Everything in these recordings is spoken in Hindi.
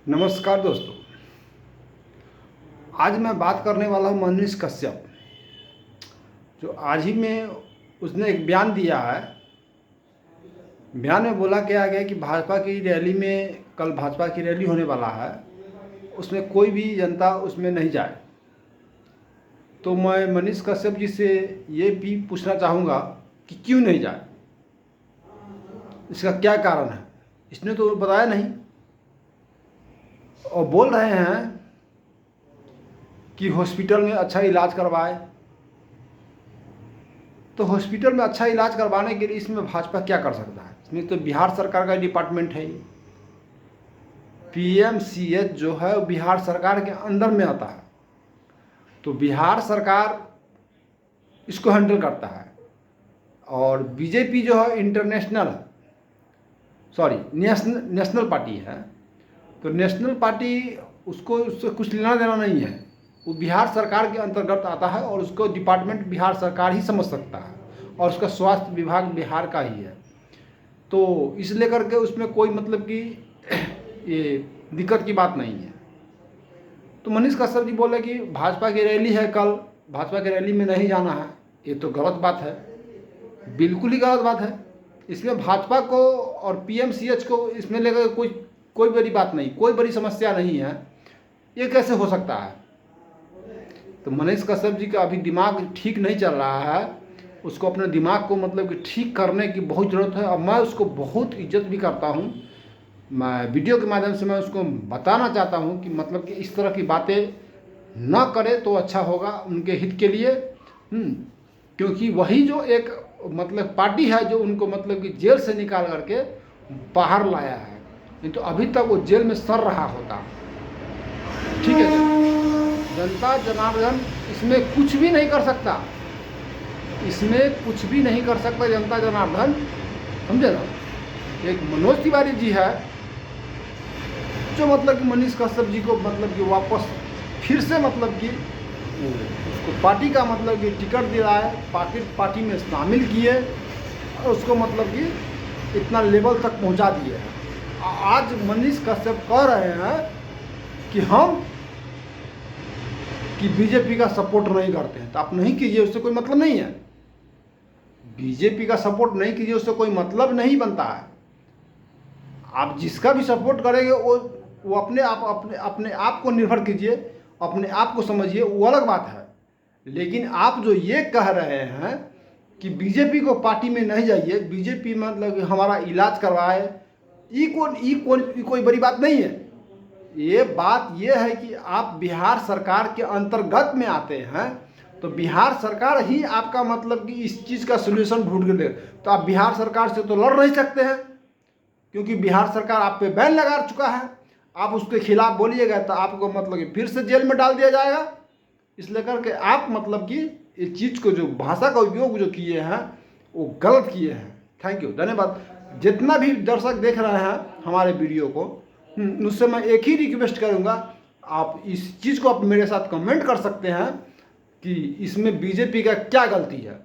नमस्कार दोस्तों। आज मैं बात करने वाला हूँ मनीष कश्यप, जो आज ही में उसने एक बयान दिया है। बयान में बोला क्या गया कि भाजपा की रैली में, कल भाजपा की रैली होने वाला है, उसमें कोई भी जनता उसमें नहीं जाए। तो मैं मनीष कश्यप जी से ये भी पूछना चाहूँगा कि क्यों नहीं जाए, इसका क्या कारण है। इसने तो बताया नहीं और बोल रहे हैं कि हॉस्पिटल में अच्छा इलाज करवाए। तो हॉस्पिटल में अच्छा इलाज करवाने के लिए इसमें भाजपा क्या कर सकता है? इसमें तो बिहार सरकार का डिपार्टमेंट है। ये पीएमसीएच जो है वो बिहार सरकार के अंदर में आता है, तो बिहार सरकार इसको हैंडल करता है। और बीजेपी जो है नेशनल पार्टी है, तो नेशनल पार्टी उससे कुछ लेना देना नहीं है। वो बिहार सरकार के अंतर्गत आता है और उसको डिपार्टमेंट बिहार सरकार ही समझ सकता है और उसका स्वास्थ्य विभाग बिहार का ही है। तो इस लेकर के उसमें कोई मतलब कि ये दिक्कत की बात नहीं है। तो मनीष कश्यप जी बोले कि भाजपा की रैली है कल, भाजपा की रैली में नहीं जाना है। ये तो गलत बात है, बिल्कुल ही गलत बात है। इसमें भाजपा को और पीएमसीएच को इसमें लेकर कोई बड़ी बात नहीं, कोई बड़ी समस्या नहीं है। ये कैसे हो सकता है? तो मनीष कश्यप जी का अभी दिमाग ठीक नहीं चल रहा है। उसको अपने दिमाग को मतलब कि ठीक करने की बहुत ज़रूरत है और मैं उसको बहुत इज्जत भी करता हूँ। मैं वीडियो के माध्यम से मैं उसको बताना चाहता हूँ कि मतलब कि इस तरह की बातें ना करे तो अच्छा होगा उनके हित के लिए। क्योंकि वही जो एक मतलब पार्टी है जो उनको मतलब कि जेल से निकाल करके बाहर लाया है, नहीं तो अभी तक वो जेल में सड़ रहा होता। ठीक है, जनता जनार्दन इसमें कुछ भी नहीं कर सकता, इसमें कुछ भी नहीं कर सकता जनता जनार्दन, समझे ना। एक मनोज तिवारी जी है जो मतलब कि मनीष कश्यप जी को मतलब कि वापस फिर से मतलब कि उसको पार्टी का मतलब कि टिकट दिलाए, पार्टी में शामिल किए और उसको मतलब कि इतना लेवल तक पहुंचा दिए हैं। आज मनीष कश्यप कह रहे हैं कि बीजेपी का सपोर्ट नहीं करते हैं। तो आप नहीं कीजिए, उससे कोई मतलब नहीं है। बीजेपी का सपोर्ट नहीं कीजिए, उससे कोई मतलब नहीं बनता है। आप जिसका भी सपोर्ट करेंगे वो अपने आप को निर्भर कीजिए, अपने आप को समझिए, वो अलग बात है। लेकिन आप जो ये कह रहे हैं कि बीजेपी को पार्टी में नहीं जाइए, बीजेपी मतलब हमारा इलाज करवाए, ये कोई बड़ी बात नहीं है। ये बात ये है कि आप बिहार सरकार के अंतर्गत में आते हैं, तो बिहार सरकार ही आपका मतलब कि इस चीज़ का सलूशन ढूंढ के दे। तो आप बिहार सरकार से तो लड़ नहीं सकते हैं, क्योंकि बिहार सरकार आप पे बैन लगा चुका है। आप उसके खिलाफ बोलिएगा तो आपको मतलब कि फिर से जेल में डाल दिया जाएगा। इसलिए करके आप मतलब कि इस चीज़ को, जो भाषा का उपयोग जो किए हैं वो गलत किए हैं। थैंक यू, धन्यवाद। जितना भी दर्शक देख रहे हैं हमारे वीडियो को, उससे मैं एक ही रिक्वेस्ट करूंगा, आप इस चीज़ को आप मेरे साथ कमेंट कर सकते हैं कि इसमें बीजेपी का क्या गलती है।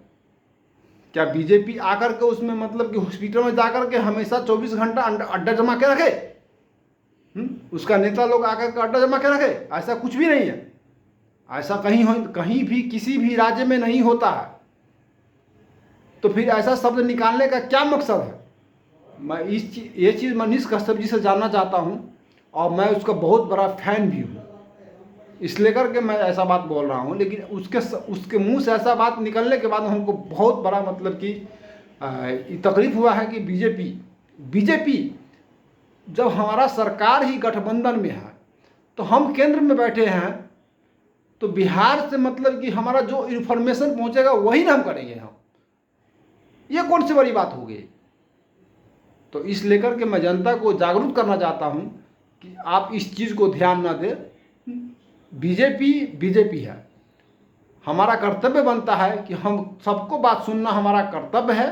क्या बीजेपी आकर के उसमें मतलब कि हॉस्पिटल में जाकर के हमेशा 24 घंटा अड्डा जमा के रखे? उसका नेता लोग आकर के अड्डा जमा के रखे? ऐसा कुछ भी नहीं है। ऐसा कहीं भी किसी भी राज्य में नहीं होता है। तो फिर ऐसा शब्द निकालने का क्या मकसद है? मैं ये चीज़ मनीष कश्यप जी से जानना चाहता हूँ और मैं उसका बहुत बड़ा फैन भी हूँ, इसलिए करके मैं ऐसा बात बोल रहा हूँ। लेकिन उसके मुंह से ऐसा बात निकलने के बाद हमको बहुत बड़ा मतलब कि तकलीफ हुआ है कि बीजेपी जब हमारा सरकार ही गठबंधन में है, तो हम केंद्र में बैठे हैं, तो बिहार से मतलब कि हमारा जो इन्फॉर्मेशन पहुँचेगा वही ना हम करेंगे। हम ये कौन सी बड़ी बात हो गई? तो इस लेकर के मैं जनता को जागरूक करना चाहता हूं कि आप इस चीज़ को ध्यान ना दें। बीजेपी है, हमारा कर्तव्य बनता है कि हम सबको बात सुनना हमारा कर्तव्य है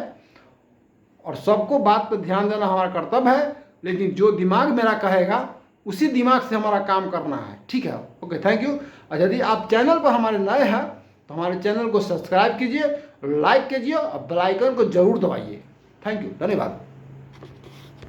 और सबको बात पर ध्यान देना हमारा कर्तव्य है। लेकिन जो दिमाग मेरा कहेगा उसी दिमाग से हमारा काम करना है। ठीक है, ओके, थैंक यू। और यदि आप चैनल पर हमारे नए हैं तो हमारे चैनल को सब्सक्राइब कीजिए, लाइक कीजिए और बेल आइकन को जरूर दबाइए। थैंक यू, धन्यवाद।